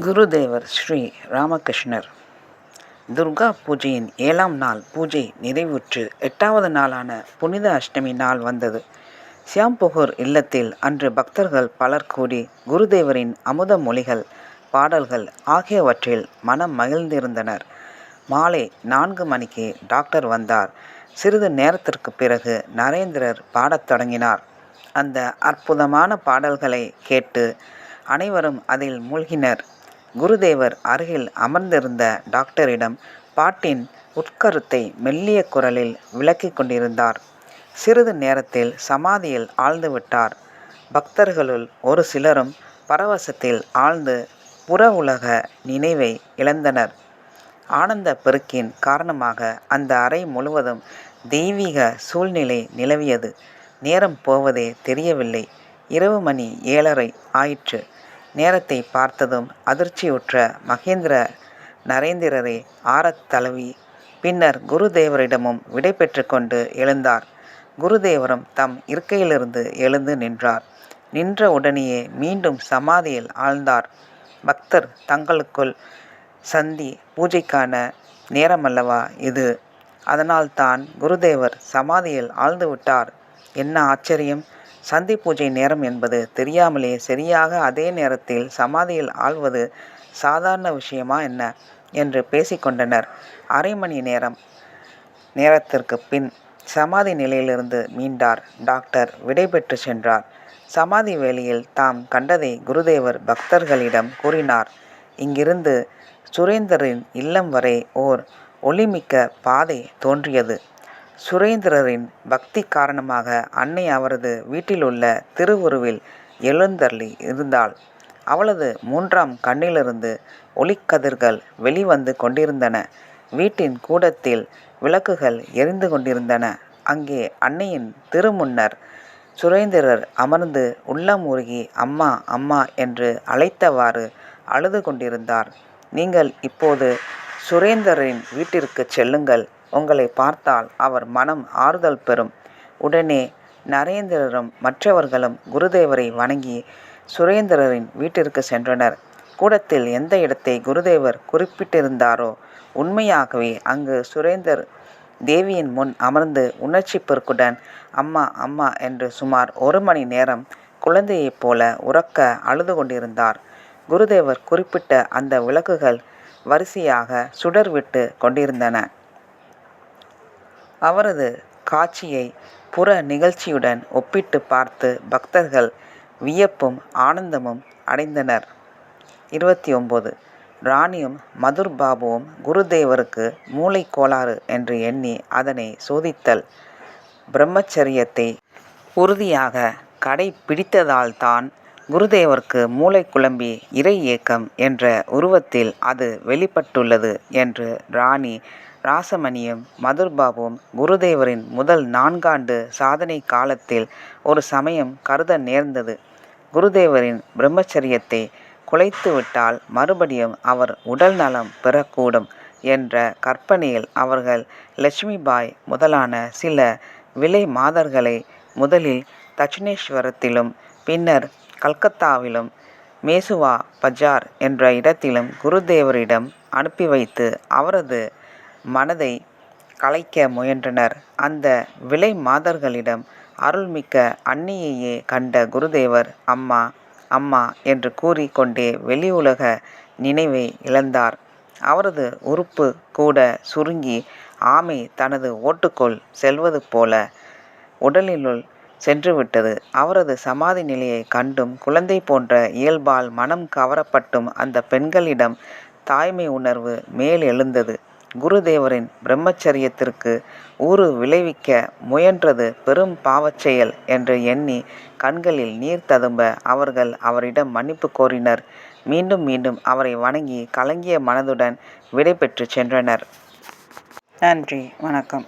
குருதேவர் ஸ்ரீ ராமகிருஷ்ணர். துர்கா பூஜையின் 7ஆம் நாள் பூஜை நிறைவுற்று 8வது நாளான புனித அஷ்டமி நாள் வந்தது. சியாம்புகூர் இல்லத்தில் அன்று பக்தர்கள் பலர் கூடி குருதேவரின் அமுத மொழிகள், பாடல்கள் ஆகியவற்றில் மனம் மகிழ்ந்திருந்தனர். மாலை 4 மணிக்கு டாக்டர் வந்தார். சிறிது நேரத்திற்கு பிறகு நரேந்திரர் பாடத் தொடங்கினார். அந்த அற்புதமான பாடல்களை கேட்டு அனைவரும் அதில் மூழ்கினர். குருதேவர் அருகில் அமர்ந்திருந்த டாக்டரிடம் பாட்டின் உட்கருத்தை மெல்லிய குரலில் விளக்கிக் கொண்டிருந்தார். சிறிது நேரத்தில் சமாதியில் ஆழ்ந்துவிட்டார். பக்தர்களுள் ஒரு சிலரும் பரவசத்தில் ஆழ்ந்து புற உலக நினைவை இழந்தனர். ஆனந்த பெருக்கின் காரணமாக அந்த அறை முழுவதும் தெய்வீக சூழ்நிலை நிலவியது. நேரம் போவதே தெரியவில்லை. இரவு மணி 7:30 ஆயிற்று. நேரத்தை பார்த்ததும் அதிர்ச்சியுற்ற மகேந்திர நரேந்திரரை ஆறத் தழுவி பின்னர் குருதேவரிடமும் விடை பெற்று கொண்டு எழுந்தார். குருதேவரும் தம் இருக்கையிலிருந்து எழுந்து நின்றார். நின்ற உடனேயே மீண்டும் சமாதியில் ஆழ்ந்தார். பக்தர் தங்களுக்குள் சந்தி பூஜைக்கான நேரமல்லவா இது? அதனால்தான் குருதேவர் சமாதியில் ஆழ்ந்துவிட்டார். என்ன ஆச்சரியம்! சந்தி பூஜை நேரம் என்பது தெரியாமலே சரியாக அதே நேரத்தில் சமாதியில் ஆழ்வது சாதாரண விஷயமா என்ன என்று பேசிக்கொண்டனர். அரை மணி நேரத்திற்கு பின் சமாதி நிலையிலிருந்து மீண்டார். டாக்டர் விடை பெற்று சென்றார். சமாதி வேளையில் தாம் கண்டதை குருதேவர் பக்தர்களிடம் கூறினார். இங்கிருந்து சுரேந்தரின் இல்லம் வரை ஓர் ஒளிமிக்க பாதை தோன்றியது. சுரேந்திரரின் பக்தி காரணமாக அன்னை அவரது வீட்டிலுள்ள திருவுருவில் எழுந்தருளி இருந்தாள். அவளது 3ஆம் கண்ணிலிருந்து ஒளிக்கதிர்கள் வெளிவந்து கொண்டிருந்தன. வீட்டின் கூடத்தில் விளக்குகள் எரிந்து கொண்டிருந்தன. அங்கே அன்னையின் திருமுன்னர் சுரேந்திரர் அமர்ந்து உள்ளம் உருகி அம்மா அம்மா என்று அழைத்தவாறு அழுது கொண்டிருந்தார். நீங்கள் இப்போது சுரேந்தரின் வீட்டிற்கு செல்லுங்கள். உங்களை பார்த்தால் அவர் மனம் ஆறுதல் பெறும். உடனே நரேந்திரரும் மற்றவர்களும் குருதேவரை வணங்கி சுரேந்திரரின் வீட்டிற்கு சென்றனர். கூடத்தில் எந்த இடத்தை குருதேவர் குறிப்பிட்டிருந்தாரோ உண்மையாகவே அங்கு சுரேந்தர் தேவியின் முன் அமர்ந்து உணர்ச்சி பெருக்குடன் அம்மா அம்மா என்று சுமார் 1 மணி நேரம் குழந்தையைப் போல உரக்க அழுது கொண்டிருந்தார். குருதேவர் குறிப்பிட்ட அந்த விளக்குகள் வரிசையாக சுடர் விட்டு கொண்டிருந்தன. அவரது காட்சியை புற நிகழ்ச்சியுடன் ஒப்பிட்டு பார்த்து பக்தர்கள் வியப்பும் ஆனந்தமும் அடைந்தனர். 29. ராணியும் மதுர் பாபுவும் குருதேவருக்கு மூளை கோளாறு என்று எண்ணி அதனை சோதித்தல். பிரம்மச்சரியத்தை உறுதியாக கடைபிடித்ததால்தான் குருதேவருக்கு மூளை குழம்பி இறை ஏக்கம் என்ற உருவத்தில் அது வெளிப்பட்டுள்ளது என்று ராணி ராசமணியும் மதுர்பாபுவும் குருதேவரின் முதல் 4 ஆண்டு சாதனை காலத்தில் ஒரு சமயம் கருத நேர்ந்தது. குருதேவரின் பிரம்மச்சரியத்தை குலைத்துவிட்டால் மறுபடியும் அவர் உடல் நலம் பெறக்கூடும் என்ற கற்பனையில் அவர்கள் லட்சுமிபாய் முதலான சில விலை மாதர்களை முதலில் தட்சிணேஸ்வரத்திலும் பின்னர் கல்கத்தாவிலும் மேசுவா பஜார் என்ற இடத்திலும் குருதேவரிடம் அனுப்பி வைத்து அவரது மனதை கலைக்க முயன்றனர். அந்த விலை மாதர்களிடம் அருள்மிக்க அன்னையையே கண்ட குருதேவர் அம்மா அம்மா என்று கூறி கொண்டே வெளி உலக நினைவை இழந்தார். அவரது உறுப்பு கூட சுருங்கி ஆமை தனது ஓட்டுக்குள் செல்வது போல உடலினுள் சென்றுவிட்டது. அவரது சமாதி நிலையை கண்டும் குழந்தை போன்ற இயல்பால் மனம் கவரப்பட்டும் அந்த பெண்களிடம் தாய்மை உணர்வு மேல் எழுந்தது. குருதேவரின் பிரம்மச்சரியத்திற்கு ஊறு விளைவிக்க முயன்றது பெரும் பாவச்செயல் என்று எண்ணி கண்களில் நீர் ததும்ப அவர்கள் அவரிடம் மன்னிப்பு கோரினர். மீண்டும் மீண்டும் அவரை வணங்கி கலங்கிய மனதுடன் விடை பெற்று சென்றனர். நன்றி, வணக்கம்.